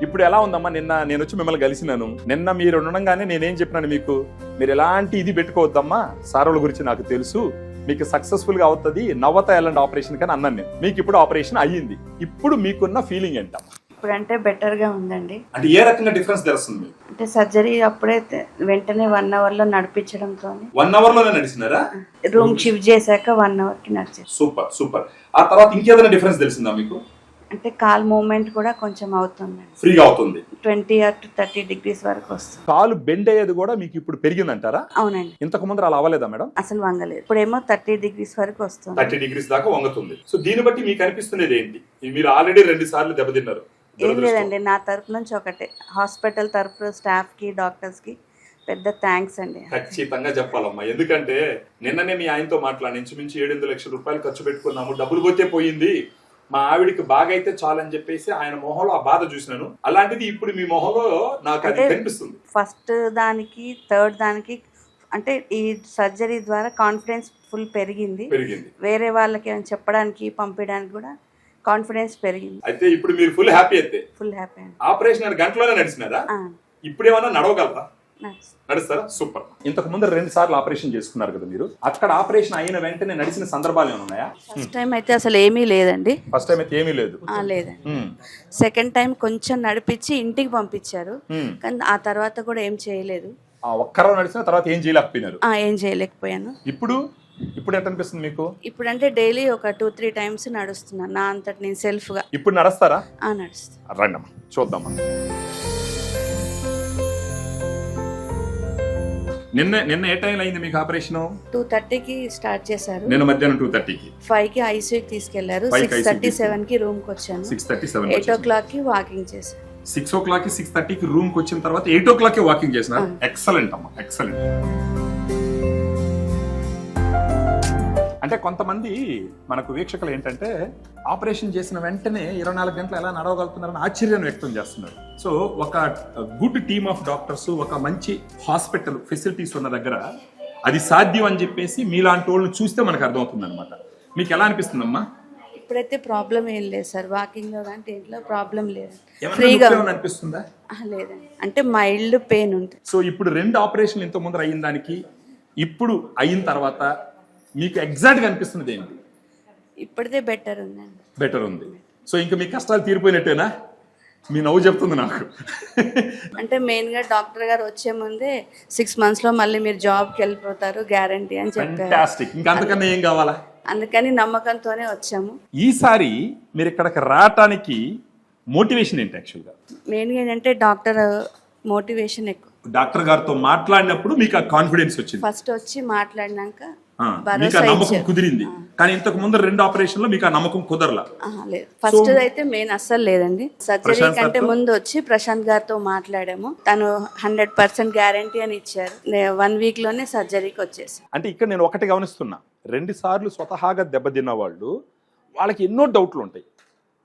Speaker 1: ఇప్పుడు ఎలా ఉందమ్మా? నిన్న నేను వచ్చి మిమ్మల్ని కలిసినాను, నిన్న మీరు ఉండగానే నేనేం చెప్పినాను మీకు, మీరు ఎలాంటి ఇది పెట్టుకోవద్దమ్మా, సారోళ్ళ గురించి నాకు తెలుసు, మీకు సక్సెస్ఫుల్ గా అవుతుంది, నవ్వత ఎలాంటి ఆపరేషన్ కానీ అన్నాను నేను. మీకు ఇప్పుడు ఆపరేషన్ అయ్యింది, ఇప్పుడు మీకున్న ఫీలింగ్ ఏంటమ్మా?
Speaker 4: ఇప్పుడు అంటే బెటర్ గా ఉందండి.
Speaker 1: అంటే ఏ రకంగా డిఫరెన్స్ తెలుస్తుంది మీకు?
Speaker 4: అంటే సర్జరీ అప్పుడైతే వెంటనే 1 అవర్ లో నడిపించడంతో
Speaker 1: 1 అవర్ లోనే నడిచినారా?
Speaker 4: రూమ్ షిఫ్ట్ చేశాక 1 అవర్ కి నడిచారు.
Speaker 1: Super super. ఆ తర్వాత ఇంకేదైనా డిఫరెన్స్ తెలిసిందా మీకు?
Speaker 4: అంటే కాల్ మూవ్మెంట్ కూడా కొంచెం అవుతుంది,
Speaker 1: ఫ్రీగా అవుతుంది,
Speaker 4: 20 to 30 degrees వరకు వస్తుంది.
Speaker 1: కాలు బెండ్ అయ్యేది కూడా మీకు ఇప్పుడు పెరిగిందంటారా?
Speaker 4: అవునండి.
Speaker 1: ఇంతకు ముందు అలా అవ్వలేదా మేడం?
Speaker 4: అసలు వంగలేదు, ఇప్పుడేమో 30 degrees వరకు వస్తుంది.
Speaker 1: 30 degrees దాకా వంగుతుంది. సో దీన్ని బట్టి మీకు అనిపిస్తున్నది ఏంటి? మీరు ఆల్రెడీ 2 సార్లు దెబ్బతిన్నారు.
Speaker 4: ఏం లేదండి, నా తరపు నుంచి ఒకటే, హాస్పిటల్ తరపు స్టాఫ్ కి, డాక్టర్స్ కి పెద్ద థ్యాంక్స్ అండి.
Speaker 1: ఖచ్చితంగా చెప్పాలమ్మా, ఎందుకంటే నిన్ననే మీ ఆయనతో మాట్లాడి ఇంచుమించు 7-8 లక్షల రూపాయలు ఖర్చు పెట్టుకున్నాము, డబ్బులు పోతే పోయింది, మా ఆవిడికి బాగా అయితే చాలని చెప్పేసి ఆయన మొహంలో ఆ బాధ చూసినాను. అలాంటిది ఇప్పుడు మీ మొహంలో నాకు అది కనిపిస్తుంది.
Speaker 4: ఫస్ట్ దానికి 3rd దానికి అంటే ఈ సర్జరీ ద్వారా కాన్ఫిడెన్స్ ఫుల్ పెరిగింది. వేరే వాళ్ళకి చెప్పడానికి పంపించడానికి కూడా కాన్ఫిడెన్స్ పెరిగింది.
Speaker 1: అయితే ఇప్పుడు మీరు ఫుల్ హ్యాపీ? అయితే
Speaker 4: ఫుల్ హ్యాపీ అండి.
Speaker 1: ఆపరేషన్ గంటలోనే నడిచినారా? ఇప్పుడు ఏమన్నా నడవగలరా? నడుస్తారా? సూపర్. ఇంతకు ముందు 2 సార్లు ఆపరేషన్ చేసుకున్నారు కదా మీరు, అక్కడ ఆపరేషన్ అయిన వెంటనే నడిచిన సందర్భాలు ఏమైనా ఉన్నాయా?
Speaker 4: ఫస్ట్ టైం అయితే అసలు ఏమీ లేదండి.
Speaker 1: ఫస్ట్ టైం అయితే ఏమీ లేదు?
Speaker 4: లేదండి. సెకండ్ టైం కొంచెం నడిపించి ఇంటికి పంపించారు, కానీ ఆ తర్వాత కూడా ఏం చేయలేదు.
Speaker 1: ఒక్కరో నడిచిన తర్వాత ఏం చేయలేకపోయినారు?
Speaker 4: ఏం చేయలేకపోయాను.
Speaker 1: ఇప్పుడు ఎట్లా అనిపిస్తుంది మీకు?
Speaker 4: ఇప్పుడు అంటే డైలీ ఒక 2-3 టైమ్స్ నడుస్తున్నాను నా అంతటి నేను సెల్ఫ్ గా.
Speaker 1: ఇప్పుడు నడుస్తారా?
Speaker 4: నడుస్తా.
Speaker 1: రండమ్మా చూద్దామా. నిన్న ఏ టైం అయింది మీకు ఆపరేషన్?
Speaker 4: 2:30కి స్టార్ట్ చేశారు,
Speaker 1: నేను మధ్యాహ్నం 2:30కి.
Speaker 4: 5కి ఐసీయూకి తీసుకెళ్లారు, 6:37కి రూమ్ కి వచ్చాను,
Speaker 1: 6:37
Speaker 4: 8 o'clock కి వాకింగ్ చేశాను.
Speaker 1: 6 o'clock 6:30కి రూమ్ కి వచ్చిన తర్వాత 8 o'clock కి వాకింగ్ చేసిన. ఎక్సలెంట్ అమ్మా, ఎక్సలెంట్. అంటే కొంతమంది మనకు వీక్షకులు ఏంటంటే ఆపరేషన్ చేసిన వెంటనే 24 గంటలు ఎలా నడవగలుగుతున్నారని ఆశ్చర్యాన్ని వ్యక్తం చేస్తున్నారు. సో ఒక గుడ్ టీమ్ ఆఫ్ డాక్టర్స్, ఒక మంచి హాస్పిటల్ ఫెసిలిటీస్ ఉన్న దగ్గర అది సాధ్యం అని చెప్పేసి మీలాంటి వాళ్ళని చూస్తే మనకు అర్థమవుతుంది అనమాట. మీకు ఎలా అనిపిస్తుందమ్మా?
Speaker 4: ఇప్పుడైతే ప్రాబ్లం ఏం లేదు సార్, వాకింగ్ లో కానీ ఇంట్లో ప్రాబ్లం లేదు.
Speaker 1: ఫ్రీగా అనిపిస్తుందా?
Speaker 4: లేదండి, అంటే మైల్డ్ పెయిన్ ఉంటుంది.
Speaker 1: సో ఇప్పుడు 2 ఆపరేషన్లు ఇంత ముందర అయిన దానికి ఇప్పుడు అయిన తర్వాత మీకు ఎగ్జాక్ట్ గా అనిపిస్తున్నది ఏంటి?
Speaker 4: ఇప్పటిదే బెటర్ ఉందండి.
Speaker 1: బెటర్ ఉంది. సో ఇంకా మీ కష్టాలు తీరిపోయినట్టేనా? మీ నవ్వు చెప్తుంది నాకు.
Speaker 4: అంటే మెయిన్ గా డాక్టర్ గారు వచ్చే ముందే 6 months లో మళ్ళీ మీరు జాబ్ కి వెళ్ళిపోతారు గ్యారంటీ అని చెప్పారు.
Speaker 1: ఫ్యాంటాస్టిక్. ఇంకా అంతకన్నా ఏం కావాలా?
Speaker 4: అందుకని నమ్మకంతోనే వచ్చాము.
Speaker 1: ఈసారి మీరు ఇక్కడికి రావటానికి మోటివేషన్ ఏంటి యాక్చువల్గా?
Speaker 4: మెయిన్గా ఏంటంటే డాక్టర్ మోటివేషన్ ఎక్కువ.
Speaker 1: డాక్టర్ గారితో మాట్లాడినప్పుడు మీకు ఆ కాన్ఫిడెన్స్ వచ్చింది,
Speaker 4: ఫస్ట్ వచ్చి మాట్లాడినాక
Speaker 1: మీకు ఆ
Speaker 4: భరోసా
Speaker 1: నమ్మకం
Speaker 4: ఇచ్చారు.
Speaker 1: కుదిరింది. కానీ ఇంతకు ముందు 2 ఆపరేషన్లో మీకు ఆ నమ్మకం కుదరలా?
Speaker 4: లేదు, ఫస్ట్ అయితే మెయిన్ అస్సలు లేదండి. సర్జరీ
Speaker 1: ప్రశాంత్
Speaker 4: కంటే
Speaker 1: సార్తో?
Speaker 4: ముందు వచ్చి ప్రశాంత్ గారితో మాట్లాడాము. తను 100% గ్యారంటీ అని ఇచ్చారు. 1 వీక్ లోనే సర్జరీకి వచ్చేసి.
Speaker 1: అంటే ఇక్కడ నేను ఒకటి గమనిస్తున్నా, 2 సార్లు స్వతహాగా దెబ్బతిన్న వాళ్ళు, వాళ్ళకి ఎన్నో డౌట్లు ఉంటాయి.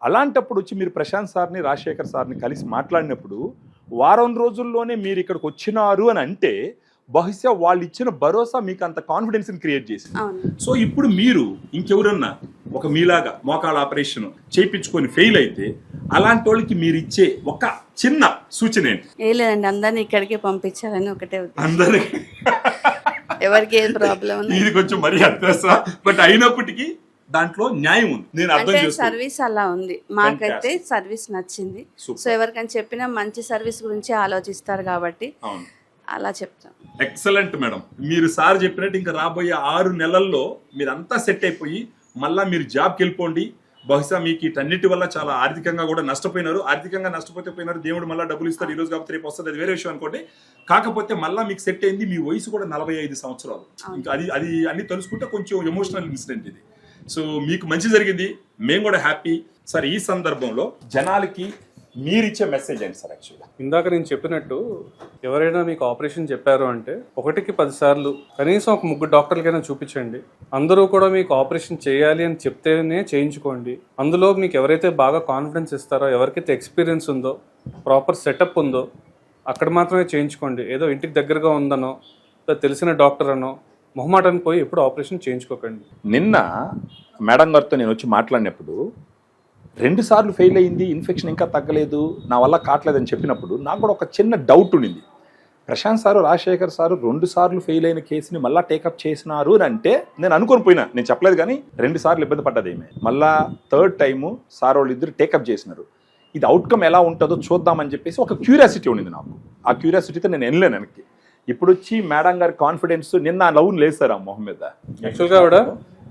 Speaker 1: అలాంటప్పుడు వచ్చి మీరు ప్రశాంత్ సార్ని, రాజశేఖర్ సార్ని కలిసి మాట్లాడినప్పుడు వారం రోజుల్లోనే మీరు ఇక్కడికి వచ్చినారు అని అంటే బహుశా వాళ్ళు ఇచ్చిన భరోసా మీకు అంత కాన్ఫిడెన్స్ క్రియేట్ చేసింది.
Speaker 4: అవును.
Speaker 1: సో ఇప్పుడు మీరు ఇంకెవరన్నా ఒక మీలాగా మోకాళ్ళ ఆపరేషన్ చేయించుకొని ఫెయిల్ అయితే అలాంటి వాళ్ళకి మీరు ఇచ్చే ఒక చిన్న సూచన ఏంటి?
Speaker 4: ఏ లేదండి, అందరిని ఇక్కడికే పంపించాలని ఒకటే ఉద్దేశం.
Speaker 1: అందరికి
Speaker 4: ఎవరికి ఏం ప్రాబ్లం ఉన్నా
Speaker 1: ఇది కొంచెం మరీ అత్యాస, బట్ అయినప్పటికీ దాంట్లో న్యాయం ఉంది, నేను అర్థం
Speaker 4: అంటే
Speaker 1: చేస్తాను.
Speaker 4: సర్వీస్ అలా ఉంది. మాకైతే సర్వీస్ నచ్చింది. సో ఎవరికైనా చెప్పినా మంచి సర్వీస్ గురించి ఆలోచిస్తారు కాబట్టి
Speaker 1: అవును,
Speaker 4: అలా చెప్తాం.
Speaker 1: Excellent madam. మీరు సార్ చెప్పినట్టు ఇంకా రాబోయే 6 నెలల్లో మీరంతా సెట్ అయిపోయి మళ్ళా మీరు జాబ్కి వెళ్ళిపోండి. బహుశా మీకు వీటన్నిటి వల్ల చాలా ఆర్థికంగా కూడా నష్టపోయినారు. ఆర్థికంగా నష్టపోతే పోయినారు, దేవుడు మళ్ళీ డబ్బులు ఇస్తారు, ఈ రోజు కాకపోతే రేపు వస్తుంది, అది వేరే విషయం అనుకోండి. కాకపోతే మళ్ళీ మీకు సెట్ అయింది, మీ వయసు కూడా 45 సంవత్సరాలు. ఇంకా అది అది అన్ని తెలుసుకుంటే కొంచెం ఎమోషనల్ ఇన్సిడెంట్ ఇది. సో మీకు మంచి జరిగింది, మేము కూడా హ్యాపీ. సార్ ఈ సందర్భంలో జనాలకి మీరిచ్చే మెసేజ్ ఏంటి సార్? యాక్చువల్గా
Speaker 5: ఇందాక నేను చెప్పినట్టు ఎవరైనా మీకు ఆపరేషన్ చెప్పారు అంటే 1కి 10 సార్లు కనీసం ఒక 3 డాక్టర్లకైనా చూపించండి. అందరూ కూడా మీకు ఆపరేషన్ చేయాలి అని చెప్తేనే చేయించుకోండి. అందులో మీకు ఎవరైతే బాగా కాన్ఫిడెన్స్ ఇస్తారో, ఎవరికైతే ఎక్స్పీరియన్స్ ఉందో, ప్రాపర్ సెటప్ ఉందో అక్కడ మాత్రమే చేయించుకోండి. ఏదో ఇంటికి దగ్గరగా ఉందనో, తెలిసిన డాక్టర్ అనో మొహమాటానికి పోయి ఎప్పుడు ఆపరేషన్ చేయించుకోకండి.
Speaker 1: నిన్న మేడం గారితో నేను వచ్చి మాట్లాడినప్పుడు 2 సార్లు ఫెయిల్ అయింది, ఇన్ఫెక్షన్ ఇంకా తగ్గలేదు, నా వల్ల కావట్లేదని చెప్పినప్పుడు నాకు కూడా ఒక చిన్న డౌట్ ఉండింది. ప్రశాంత్ సారు, రాజశేఖర్ సారు 2 సార్లు ఫెయిల్ అయిన కేసుని మళ్ళీ టేకప్ చేసినారు అని అంటే నేను అనుకొని పోయినా, నేను చెప్పలేదు కానీ 2 సార్లు ఇబ్బంది పడ్డదేమే. మళ్ళా 3rd టైము సార్ వాళ్ళు ఇద్దరు టేకప్ చేసినారు. ఇది అవుట్కమ్ ఎలా ఉంటుందో చూద్దామని చెప్పేసి ఒక క్యూరియాసిటీ ఉండింది నాకు. ఆ క్యూరియాసిటీతో నేను వెళ్ళలేను వెనక్కి. ఇప్పుడు వచ్చి మేడం గారి కాన్ఫిడెన్స్ నిన్న లవ్ లేదు సార్ ఆ మొహం మీద.
Speaker 5: యాక్చువల్గా ఆవిడ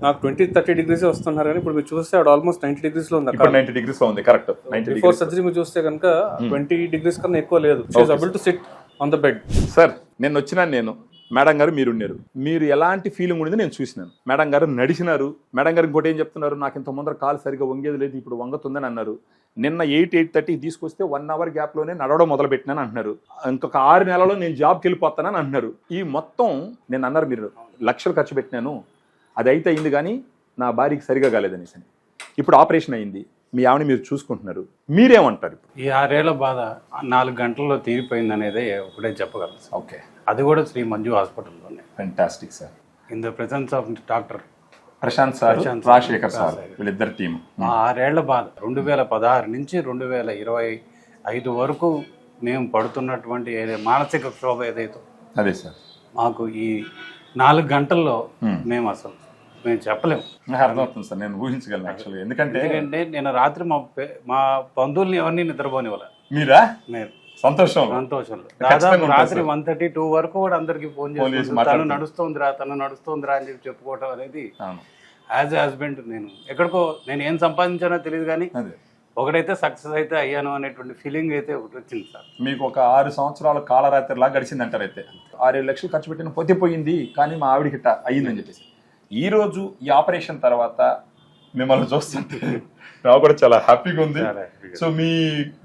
Speaker 5: నాకు 20-30 డిగ్రీస్ వస్తున్నారు కానీ ఇప్పుడు మీరు చూస్తే ఆవిడ ఆల్మోస్ట్ 90 డిగ్రీస్ లో ఉంది.
Speaker 1: 90 డిగ్రీస్ లో ఉంది, కరెక్ట్.
Speaker 5: బిఫోర్ సర్జరీ మీరు చూస్తే కనుక 20 డిగ్రీస్ కన్నా ఎక్కువ లేదు. She is able to SIT on the bed.
Speaker 1: Sir నేను వచ్చినాను, నేను మేడం గారు మీరున్నారు, మీరు ఎలాంటి ఫీలింగ్ ఉండింది నేను చూసినాను. మేడం గారు నడిచినారు. మేడం గారు ఇంకోటి ఏం చెప్తున్నారు, నాకు ఇంత ముందర కాలు సరిగా వంగేది లేదు, ఇప్పుడు వంగుతుందని అన్నారు. నిన్న 8-8:30 తీసుకొస్తే 1 అవర్ గ్యాప్లోనే నడవడం మొదలు పెట్టినాను అంటున్నారు. ఇంకొక 6 నెలలో నేను జాబ్కి వెళ్ళిపోతానని అంటున్నారు. ఈ మొత్తం నేను అన్నారు, మీరు లక్షలు ఖర్చు పెట్టినాను, అది అయితే అయింది కానీ నా భార్యకి సరిగా కాలేదనేసి. ఇప్పుడు ఆపరేషన్ అయింది, మీ ఆవిడని మీరు చూసుకుంటున్నారు, మీరేమంటారు?
Speaker 2: ఈ 6 ఏళ్ల బాధ 4 గంటల్లో తీరిపోయింది అనేది ఒకటే చెప్పగలను.
Speaker 1: ఓకే,
Speaker 2: అది కూడా శ్రీ మంజు హాస్పిటల్లోనే.
Speaker 1: Fantastic sir.
Speaker 2: In the presence of doctor
Speaker 1: Prashant sir, Rajasekhar sir, వీళ్ళిద్దరు టీమ్.
Speaker 2: మా 6 ఏళ్ల బాధ 2016 నుంచి 2025 వరకు మేము పడుతున్నటువంటి మానసిక క్షోభ ఏదైతే
Speaker 1: అదే సార్,
Speaker 2: మాకు ఈ 4 గంటల్లో మేము చెప్పలేము.
Speaker 1: అర్థమవుతుంది సార్, నేను ఊహించగలను యాక్చువల్గా. ఎందుకంటే
Speaker 2: నేను రాత్రి మా బంధువుల్ని ఎవరిని నిద్రపోనివ్వలే.
Speaker 1: మీరా?
Speaker 2: నేను
Speaker 1: సంతోషంలో
Speaker 2: దాదాపు రాత్రి 1:30-2 వరకు కూడా అందరికి ఫోన్ చేసి తను నడుస్తుందిరా అని చెప్పి చెప్పుకోవటం అనేది యాజ్ ఎ హస్బెండ్. నేను ఎక్కడికో నేను ఏం సంపాదించానో తెలియదు కానీ ఒకటైతే సక్సెస్ అయితే అయ్యాను అనేటువంటి ఫీలింగ్ అయితే ఒకటి వచ్చింది సార్.
Speaker 1: మీకు ఒక 6 సంవత్సరాల కాలరాత్రిలా గడిచింది అంటారు. అయితే 6-7 లక్షలు ఖర్చు పెట్టిన పోయింది, కానీ మా ఆవిడికి అయ్యిందని చెప్పేసి ఈ రోజు ఈ ఆపరేషన్ తర్వాత మిమ్మల్ని చూస్తుంటే నాకు కూడా చాలా హ్యాపీగా ఉంది. సో మీ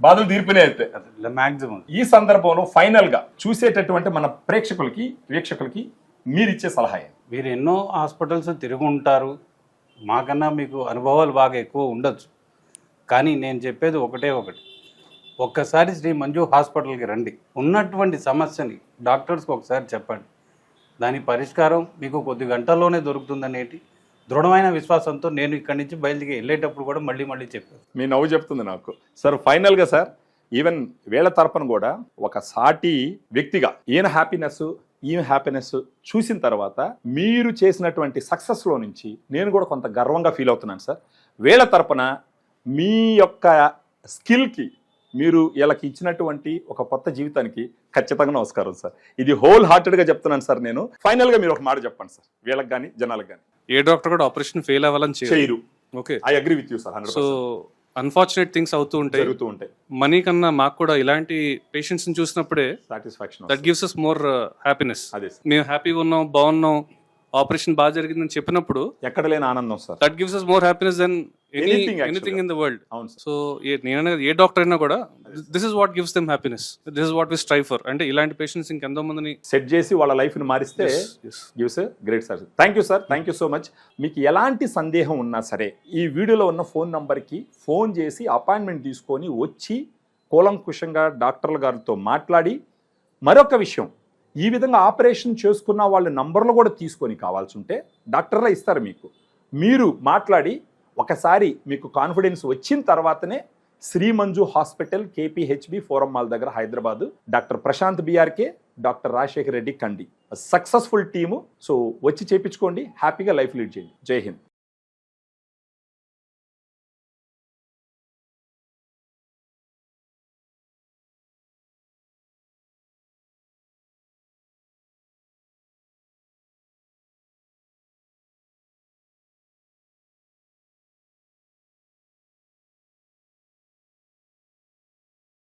Speaker 1: బాధలు తీర్పునే అయితే
Speaker 2: మాక్సిమం.
Speaker 1: ఈ సందర్భంలో ఫైనల్ గా చూసేటటువంటి మన వీక్షకులకి మీరు ఇచ్చే సలహా?
Speaker 2: మీరు ఎన్నో హాస్పిటల్స్ తిరిగి ఉంటారు, మాకన్నా మీకు అనుభవాలు బాగా ఎక్కువ ఉండొచ్చు, కానీ నేను చెప్పేది ఒకటి, ఒక్కసారి శ్రీ మంజు హాస్పిటల్కి రండి. ఉన్నటువంటి సమస్యని డాక్టర్స్కి ఒకసారి చెప్పండి, దాని పరిష్కారం మీకు కొద్ది గంటల్లోనే దొరుకుతుందనేటి దృఢమైన విశ్వాసంతో నేను ఇక్కడి నుంచి బయలుదేరి వెళ్ళేటప్పుడు కూడా మళ్ళీ చెప్పాను.
Speaker 1: మీ నవ్వు చెప్తుంది నాకు. సార్ ఫైనల్గా సార్, ఈవెన్ వీళ్ళ తరపున కూడా ఒక సాటి వ్యక్తిగా ఈమె హ్యాపీనెస్ చూసిన తర్వాత మీరు చేసినటువంటి సక్సెస్లో నుంచి నేను కూడా కొంత గర్వంగా ఫీల్ అవుతున్నాను సార్. వీళ్ళ తరపున మీ యొక్క స్కిల్కి మీరు వీళ్ళకి ఇచ్చినటువంటి ఒక కొత్త జీవితానికి ఖచ్చితంగా నమస్కారం సార్. ఇది హోల్ హార్టెడ్గా చెప్తున్నాను సార్. నేను ఫైనల్గా మీరు ఒక మాట చెప్పండి సార్, వీళ్ళకి కానీ జనాలకు కానీ.
Speaker 5: ఏ డాక్టర్ కూడా ఆపరేషన్ ఫెయిల్ అవ్వాలని
Speaker 1: చేయరు.
Speaker 5: Okay,
Speaker 1: I agree with you sir.
Speaker 5: So unfortunate things అవుతూ ఉంటాయి,
Speaker 1: జరుగుతూ ఉంటాయి.
Speaker 5: మనీ కన్నా మాకు కూడా ఇలాంటి పేషెంట్స్ ని చూసినప్పుడే
Speaker 1: satisfaction,
Speaker 5: that gives us more happiness.
Speaker 1: అదే
Speaker 5: మేము హ్యాపీగా ఉన్నాం, బాగున్నాం, ఆపరేషన్ బాగా జరిగిందని చెప్పినప్పుడు
Speaker 1: ఎక్కడ లేని ఆనందం sir.
Speaker 5: That gives us more happiness than anything in the world. So నేను ఏ డాక్టర్ అయినా కూడా this is what gives them happiness, this is what we strive for. అంటే ఇలాంటి పేషెంట్స్ ఇంకెంతో మందిని
Speaker 1: సెట్ చేసి వాళ్ళ లైఫ్ ని మారిస్తే gives great sir. Thank you sir, thank you so much. మీకు ఎలాంటి సందేహం ఉన్నా సరే ఈ వీడియోలో ఉన్న ఫోన్ నంబర్కి ఫోన్ చేసి అపాయింట్మెంట్ తీసుకొని వచ్చి కూలంకుషంగా డాక్టర్ల గారితో మాట్లాడి, మరొక విషయం, ఈ విధంగా ఆపరేషన్ చేసుకున్న వాళ్ళ నంబర్లు కూడా తీసుకొని కావాల్సి ఉంటే డాక్టర్లే ఇస్తారు మీకు. మీరు మాట్లాడి ఒకసారి మీకు కాన్ఫిడెన్స్ వచ్చిన తర్వాతనే Shri Manju hospital KPHB Forum Mall దగ్గర Hyderabad, doctor Prashanth BRK, doctor Rajasekhar Reddy Kandi, successful team. So వచ్చి చేపించుకోండి, హ్యాపీగా లైఫ్ లీడ్ చేయండి. జై హింద్.